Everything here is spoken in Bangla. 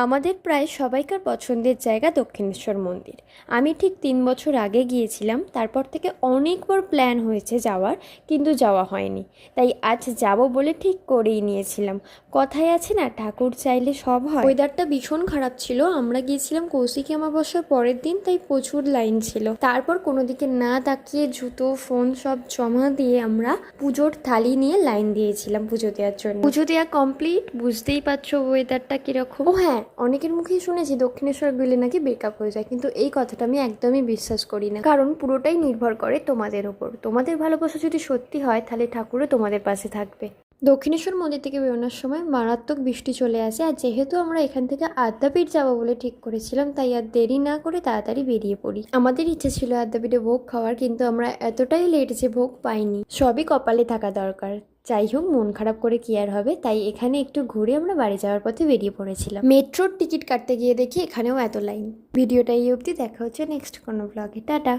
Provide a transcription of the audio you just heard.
আমাদের প্রায় সবাইকার পছন্দের জায়গা দক্ষিণেশ্বর মন্দির। আমি ঠিক 3 বছর আগে গিয়েছিলাম, তারপর থেকে অনেকবার প্ল্যান হয়েছে যাওয়ার, কিন্তু যাওয়া হয়নি। তাই আজ যাব বলে ঠিক করেই নিয়েছিলাম। কথায় আছে না, ঠাকুর চাইলে সব হয়। ওয়েদারটা ভীষণ খারাপ ছিল, আমরা গিয়েছিলাম কৌশিকী অমাবস্যার পরের দিন, তাই প্রচুর লাইন ছিল। তারপর কোনো দিকে না তাকিয়ে জুতো ফোন সব জমা দিয়ে আমরা পুজোর থালি নিয়ে লাইন দিয়েছিলাম পুজো দেওয়ার জন্য। পুজো দেওয়া কমপ্লিট, বুঝতেই পারছো ওয়েদারটা কিরকম। ও হ্যাঁ, অনেকের মুখেই শুনেছি দক্ষিণেশ্বর গেলে নাকি ব্রেকআপ হয়ে যায়, কিন্তু এই কথাটা আমি একদমই বিশ্বাস করি না। কারণ পুরোটাই নির্ভর করে তোমাদের ওপর। তোমাদের ভালোবাসা যদি সত্যি হয়, তাহলে ঠাকুরও তোমাদের পাশে থাকবে। দক্ষিণেশ্বর মন্দির থেকে বেরোনোর সময় মারাত্মক বৃষ্টি চলে আসে, আর যেহেতু আমরা এখান থেকে আদ্যাপীঠ যাবো বলে ঠিক করেছিলাম, তাই আর দেরি না করে তাড়াতাড়ি বেরিয়ে পড়ি। আমাদের ইচ্ছে ছিল আদ্যাপীঠে ভোগ খাওয়ার, কিন্তু আমরা এতটাই লেট যে ভোগ পাইনি। সবই কপালে থাকা দরকার। যাই হোক, মন খারাপ করে কি আর হবে, তাই এখানে একটু ঘুরে আমরা বাড়ি যাওয়ার পথে বেরিয়ে পড়েছিলাম। মেট্রোর টিকিট কাটতে গিয়ে দেখি এখানেও এত লাইন। ভিডিওটা এই অবধি, দেখা হচ্ছে নেক্সট কোনো ব্লগে। টাটা।